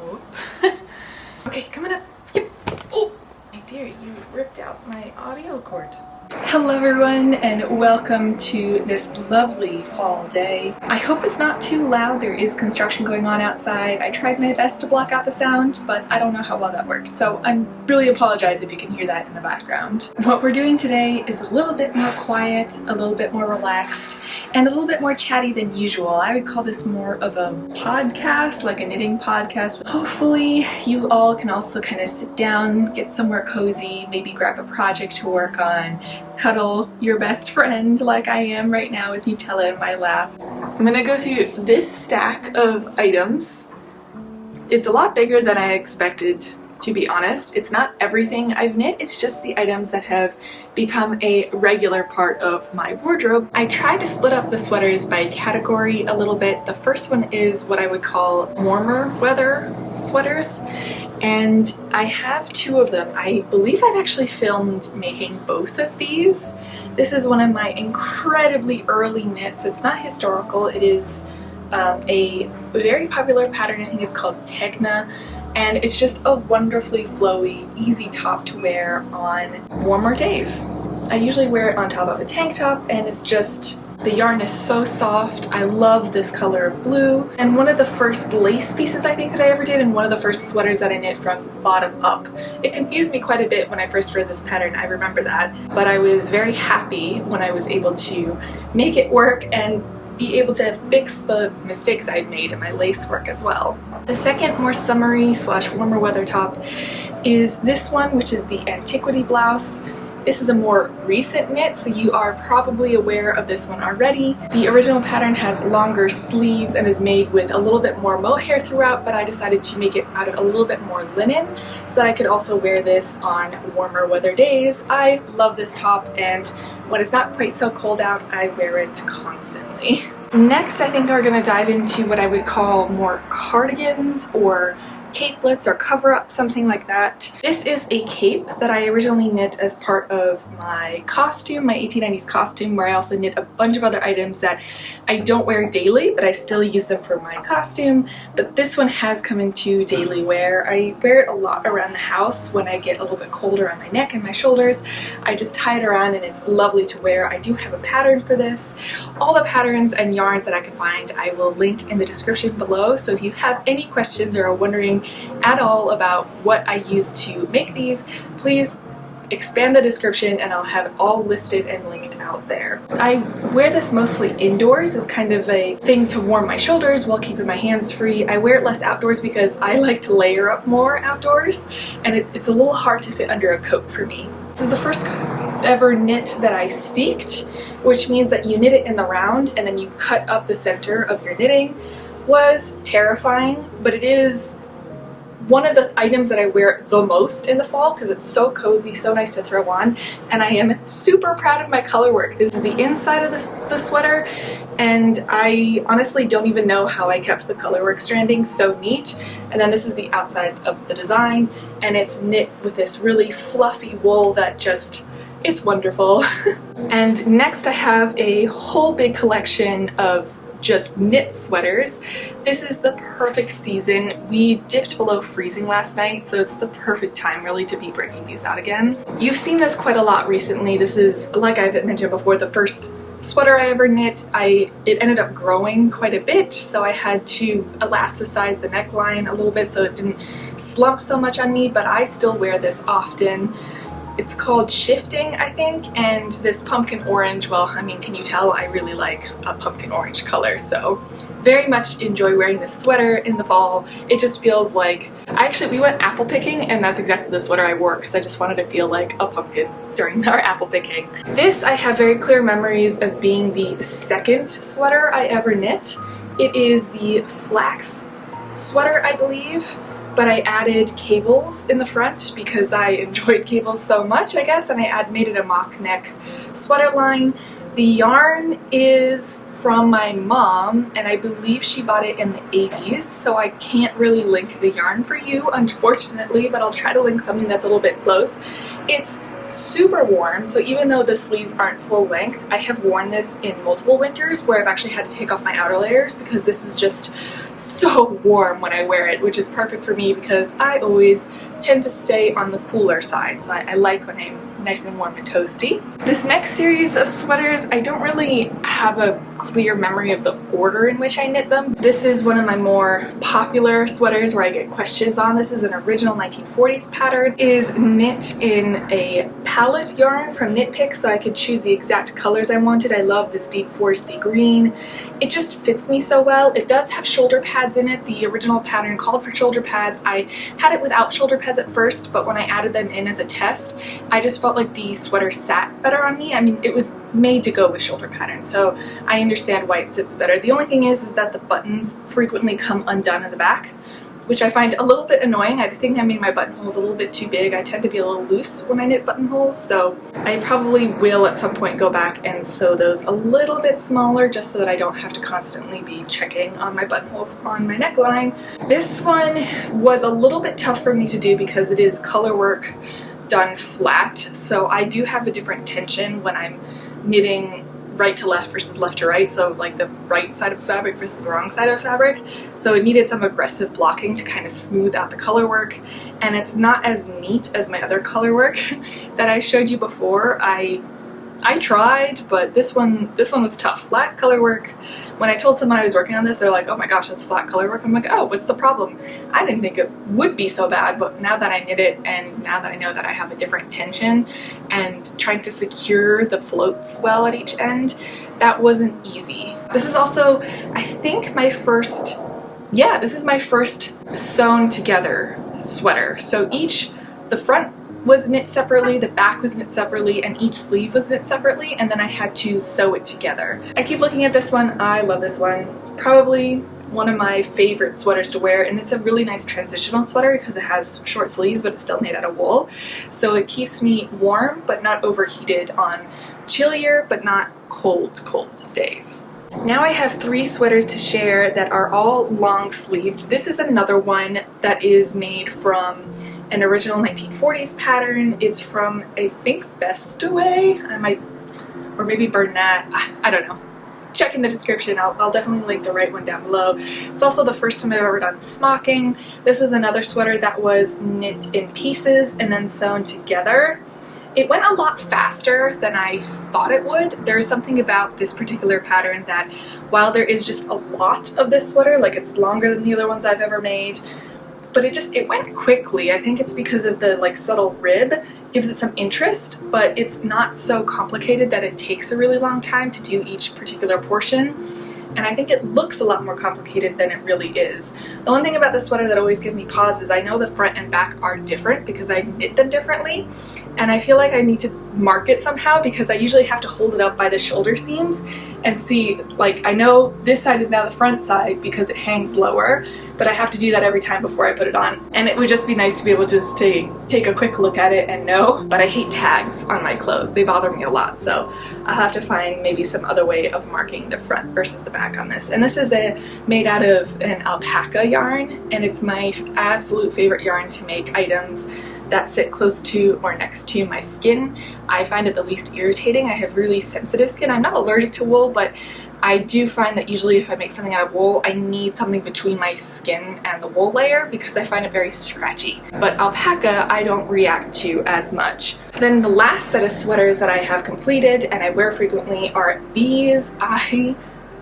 Oh. Okay, coming up. Yep. Oh, my dear, you ripped out my audio cord. Hello everyone and welcome to this lovely fall day. I hope it's not too loud. There is construction going on outside. I tried my best to block out the sound, but I don't know how well that worked. So I really apologize if you can hear that in the background. What we're doing today is a little bit more quiet, a little bit more relaxed, and a little bit more chatty than usual. I would call this more of a podcast, like a knitting podcast. Hopefully you all can also kind of sit down, get somewhere cozy, maybe grab a project to work on, cuddle your best friend like I am right now with Nutella in my lap. I'm gonna go through this stack of items. It's a lot bigger than I expected, to be honest. It's not everything I've knit, it's just the items that have become a regular part of my wardrobe. I tried to split up the sweaters by category a little bit. The first one is what I would call warmer weather sweaters, and I have two of them. I believe I've actually filmed making both of these. This is one of my incredibly early knits. It's not historical, it is a very popular pattern. I think it's called Tegna, and it's just a wonderfully flowy, easy top to wear on warmer days. I usually wear it on top of a tank top, and it's just, the yarn is so soft. I love this color of blue. And one of the first lace pieces I think that I ever did, and one of the first sweaters that I knit from bottom up. It confused me quite a bit when I first read this pattern, I remember that. But I was very happy when I was able to make it work and be able to fix the mistakes I'd made in my lace work as well. The second more summery / warmer weather top is this one, which is the Antiquity blouse. This is a more recent knit, so you are probably aware of this one already. The original pattern has longer sleeves and is made with a little bit more mohair throughout, but I decided to make it out of a little bit more linen so that I could also wear this on warmer weather days. I love this top, and when it's not quite so cold out, I wear it constantly. Next, I think we're going to dive into what I would call more cardigans or capelets or cover-up, something like that. This is a cape that I originally knit as part of my costume, my 1890s costume, where I also knit a bunch of other items that I don't wear daily, but I still use them for my costume. But this one has come into daily wear. I wear it a lot around the house when I get a little bit colder on my neck and my shoulders. I just tie it around and it's lovely to wear. I do have a pattern for this. All the patterns and yarns that I can find I will link in the description below, so if you have any questions or are wondering at all about what I use to make these, please expand the description and I'll have it all listed and linked out there. I wear this mostly indoors as kind of a thing to warm my shoulders while keeping my hands free. I wear it less outdoors because I like to layer up more outdoors, and it's a little hard to fit under a coat for me. This is the first ever knit that I steeked, which means that you knit it in the round and then you cut up the center of your knitting. Was terrifying, but it is one of the items that I wear the most in the fall because it's so cozy, so nice to throw on, and I am super proud of my color work. This is the inside of the sweater, and I honestly don't even know how I kept the color work stranding so neat. And then this is the outside of the design, and it's knit with this really fluffy wool that just, it's wonderful. And next I have a whole big collection of just knit sweaters. This is the perfect season. We dipped below freezing last night, so it's the perfect time really to be breaking these out again. You've seen this quite a lot recently. This is, like I've mentioned before, the first sweater I ever knit. It ended up growing quite a bit, so I had to elasticize the neckline a little bit so it didn't slump so much on me, but I still wear this often. It's called Shifting, I think, and this pumpkin orange, well, I mean, can you tell I really like a pumpkin orange color, so very much enjoy wearing this sweater in the fall. It just feels like, we went apple picking, and that's exactly the sweater I wore because I just wanted to feel like a pumpkin during our apple picking. This I have very clear memories as being the second sweater I ever knit. It is the Flax sweater, I believe, but I added cables in the front because I enjoyed cables so much, I guess, and I made it a mock neck sweater line. The yarn is from my mom, and I believe she bought it in the 80s, so I can't really link the yarn for you, unfortunately, but I'll try to link something that's a little bit close. It's super warm, so even though the sleeves aren't full length, I have worn this in multiple winters where I've actually had to take off my outer layers because this is just so warm when I wear it, which is perfect for me because I always tend to stay on the cooler side, so I like when I'm nice and warm and toasty. This next series of sweaters, I don't really have a clear memory of the order in which I knit them. This is one of my more popular sweaters where I get questions on. This is an original 1940s pattern. It is knit in a palette yarn from Knit Pick, so I could choose the exact colors I wanted. I love this deep foresty green. It just fits me so well. It does have shoulder pads in it. The original pattern called for shoulder pads. I had it without shoulder pads at first, but when I added them in as a test, I just felt like the sweater sat better on me. I mean, it was made to go with shoulder patterns, so I understand why it sits better. The only thing is that the buttons frequently come undone in the back, which I find a little bit annoying. I think I made my buttonholes a little bit too big. I tend to be a little loose when I knit buttonholes, so I probably will at some point go back and sew those a little bit smaller just so that I don't have to constantly be checking on my buttonholes on my neckline. This one was a little bit tough for me to do because it is color work done flat, so I do have a different tension when I'm knitting right to left versus left to right, so like the right side of fabric versus the wrong side of fabric. So it needed some aggressive blocking to kind of smooth out the color work, and it's not as neat as my other color work that I showed you before. I tried, but this one was tough. Flat color work. When I told someone I was working on this, they're like, oh my gosh, that's flat color work. I'm like, oh, what's the problem? I didn't think it would be so bad, but now that I knit it and now that I know that I have a different tension and trying to secure the floats well at each end, that wasn't easy. This is also, I think, this is my first sewn together sweater. So the front was knit separately, the back was knit separately, and each sleeve was knit separately, and then I had to sew it together. I keep looking at this one. I love this one. Probably one of my favorite sweaters to wear, and it's a really nice transitional sweater because it has short sleeves but it's still made out of wool, so it keeps me warm but not overheated on chillier but not cold days. Now I have 3 sweaters to share that are all long sleeved. This is another one that is made from an original 1940s pattern. It's from, I think, Bestaway. Or maybe Bernat. I don't know. Check in the description. I'll definitely link the right one down below. It's also the first time I've ever done smocking. This was another sweater that was knit in pieces and then sewn together. It went a lot faster than I thought it would. There's something about this particular pattern that while there is just a lot of this sweater, like it's longer than the other ones I've ever made, but it went quickly. I think it's because of the like subtle rib, gives it some interest, but it's not so complicated that it takes a really long time to do each particular portion. And I think it looks a lot more complicated than it really is. The one thing about this sweater that always gives me pause is I know the front and back are different because I knit them differently, and I feel like I need to mark it somehow because I usually have to hold it up by the shoulder seams and see, like, I know this side is now the front side because it hangs lower, but I have to do that every time before I put it on. And it would just be nice to be able to just take a quick look at it and know. But I hate tags on my clothes. They bother me a lot, so I'll have to find maybe some other way of marking the front versus the back on this. And this is made out of an alpaca yarn, and it's my absolute favorite yarn to make items that sit close to or next to my skin. I find it the least irritating. I have really sensitive skin. I'm not allergic to wool, but I do find that usually if I make something out of wool, I need something between my skin and the wool layer because I find it very scratchy. But alpaca, I don't react to as much. Then the last set of sweaters that I have completed and I wear frequently are these. I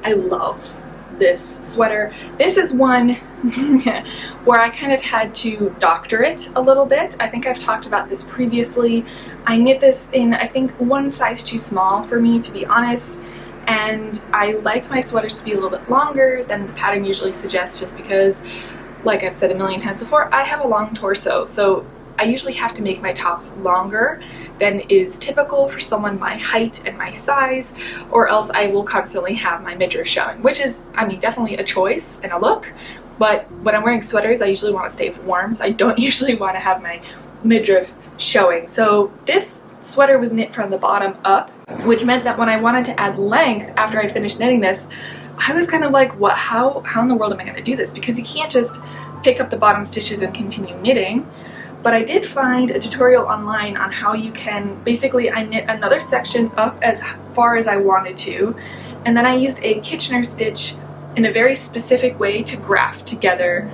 love this sweater. This is one where I kind of had to doctor it a little bit. I think I've talked about this previously. I knit this in, I think, one size too small for me, to be honest, and I like my sweaters to be a little bit longer than the pattern usually suggests just because, like I've said a million times before, I have a long torso, so I usually have to make my tops longer than is typical for someone my height and my size, or else I will constantly have my midriff showing, which is, I mean, definitely a choice and a look, but when I'm wearing sweaters, I usually want to stay warm, so I don't usually want to have my midriff showing. So this sweater was knit from the bottom up, which meant that when I wanted to add length after I'd finished knitting this, I was kind of like, what? How in the world am I going to do this? Because you can't just pick up the bottom stitches and continue knitting. but I did find a tutorial online on how you can, basically I knit another section up as far as I wanted to, and then I used a Kitchener stitch in a very specific way to graft together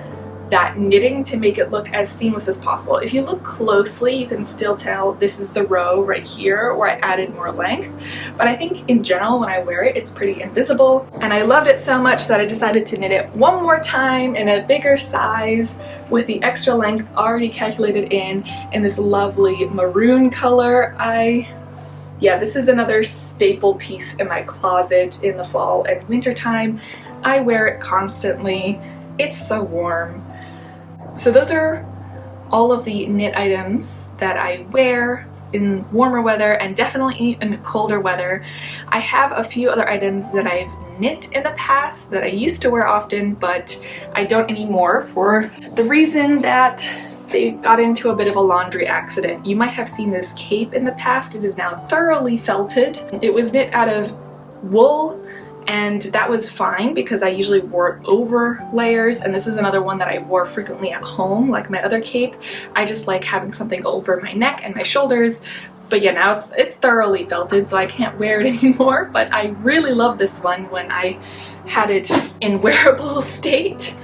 that knitting to make it look as seamless as possible. If you look closely, you can still tell this is the row right here where I added more length, but I think in general when I wear it, it's pretty invisible, and I loved it so much that I decided to knit it one more time in a bigger size with the extra length already calculated in this lovely maroon color. Yeah, this is another staple piece in my closet in the fall and winter time. I wear it constantly. It's so warm. So those are all of the knit items that I wear in warmer weather and definitely in colder weather. I have a few other items that I've knit in the past that I used to wear often, but I don't anymore for the reason that they got into a bit of a laundry accident. You might have seen this cape in the past. It is now thoroughly felted. It was knit out of wool, and that was fine because I usually wore it over layers, and this is another one that I wore frequently at home, like my other cape. I just like having something over my neck and my shoulders, but yeah, now it's thoroughly felted, so I can't wear it anymore, but I really love this one when I had it in wearable state.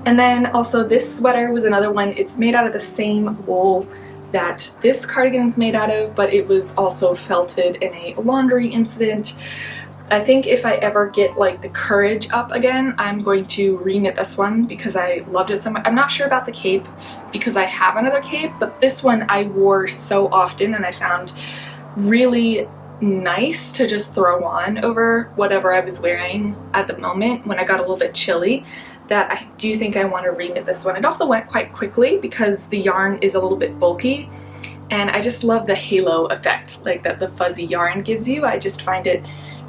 And then also this sweater was another one. It's made out of the same wool that this cardigan is made out of, but it was also felted in a laundry incident. I think if I ever get like the courage up again, I'm going to re-knit this one because I loved it so much. I'm not sure about the cape because I have another cape, but this one I wore so often and I found really nice to just throw on over whatever I was wearing at the moment when I got a little bit chilly, that I do think I want to re-knit this one. It also went quite quickly because the yarn is a little bit bulky, and I just love the halo effect like that the fuzzy yarn gives you. I just find it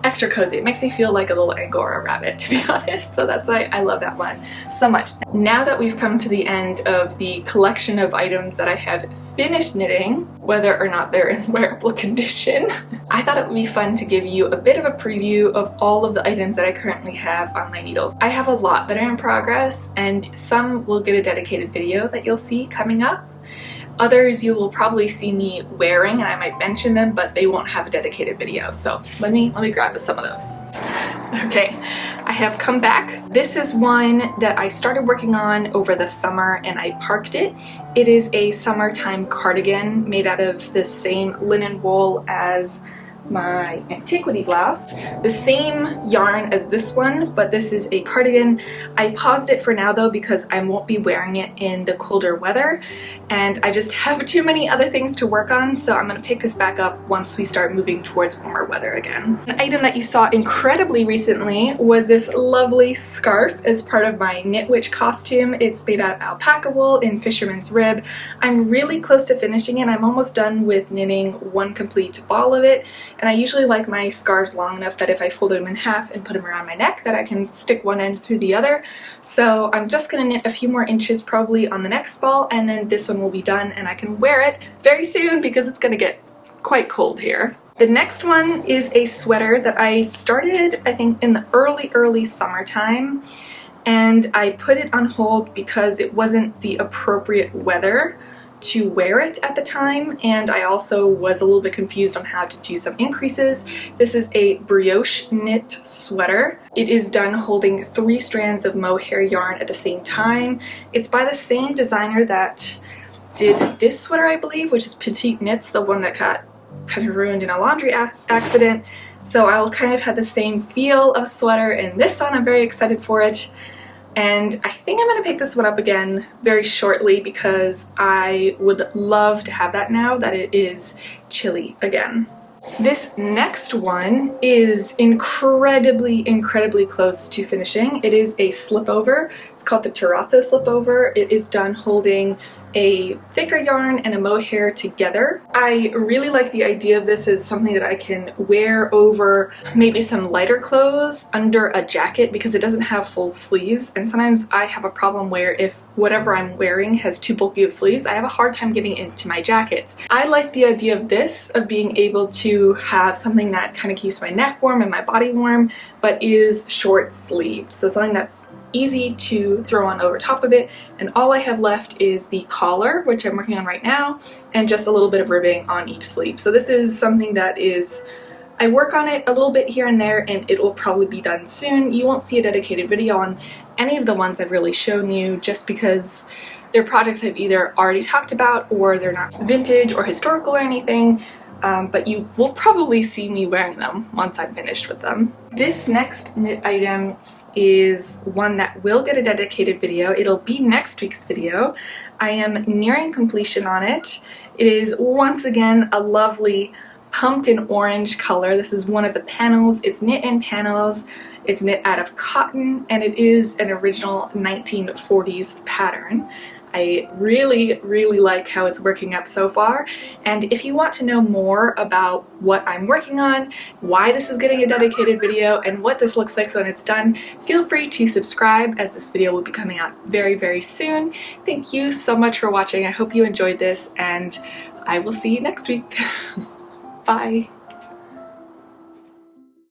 extra cozy. It makes me feel like a little Angora rabbit, to be honest, so that's why I love that one so much. Now that we've come to the end of the collection of items that I have finished knitting, whether or not they're in wearable condition, I thought it would be fun to give you a bit of a preview of all of the items that I currently have on my needles. I have a lot that are in progress, and some will get a dedicated video that you'll see coming up. Others you will probably see me wearing, and I might mention them, but they won't have a dedicated video. So let me grab some of those. Okay, I have come back. This is one that I started working on over the summer and I parked it. It is a summertime cardigan made out of the same linen wool as my Antiquity blouse. The same yarn as this one, but this is a cardigan. I paused it for now though because I won't be wearing it in the colder weather, and I just have too many other things to work on, so I'm gonna pick this back up once we start moving towards warmer weather again. An item that you saw incredibly recently was this lovely scarf as part of my Knit Witch costume. It's made out of alpaca wool in fisherman's rib. I'm really close to finishing it. I'm almost done with knitting one complete ball of it. And I usually like my scarves long enough that if I fold them in half and put them around my neck, that I can stick one end through the other. So I'm just going to knit a few more inches probably on the next ball, and then this one will be done and I can wear it very soon because it's going to get quite cold here. The next one is a sweater that I started, I think, in the early summertime, and I put it on hold because it wasn't the appropriate weather to wear it at the time, and I also was a little bit confused on how to do some increases. This is a brioche knit sweater. It is done holding 3 strands of mohair yarn at the same time. It's by the same designer that did this sweater, I believe, which is Petite Knits, the one that got kind of ruined in a laundry accident. So I'll kind of have the same feel of sweater in this one. I'm very excited for it. And I think I'm going to pick this one up again very shortly because I would love to have that now that it is chilly again. This next one is incredibly close to finishing. It is a slipover. It's called the terrazzo slipover. It is done holding a thicker yarn and a mohair together. I really like the idea of this as something that I can wear over maybe some lighter clothes under a jacket because it doesn't have full sleeves, and sometimes I have a problem where if whatever I'm wearing has too bulky of sleeves, I have a hard time getting into my jackets. I like the idea of this, of being able to have something that kind of keeps my neck warm and my body warm but is short sleeved, so something that's easy to throw on over top of it. And all I have left is the collar, which I'm working on right now, and just a little bit of ribbing on each sleeve. So this is something that is, I work on it a little bit here and there, and it will probably be done soon. You won't see a dedicated video on any of the ones I've really shown you, just because they're projects I've either already talked about or they're not vintage or historical or anything. But you will probably see me wearing them once I'm finished with them. This next knit item is one that will get a dedicated video. It'll be next week's video. I am nearing completion on it. It is once again a lovely pumpkin orange color. This is one of the panels. It's knit in panels. It's knit out of cotton, and it is an original 1940s pattern. I really, really like how it's working up so far, and if you want to know more about what I'm working on, why this is getting a dedicated video, and what this looks like when it's done, feel free to subscribe, as this video will be coming out very, very soon. Thank you so much for watching. I hope you enjoyed this, and I will see you next week. Bye!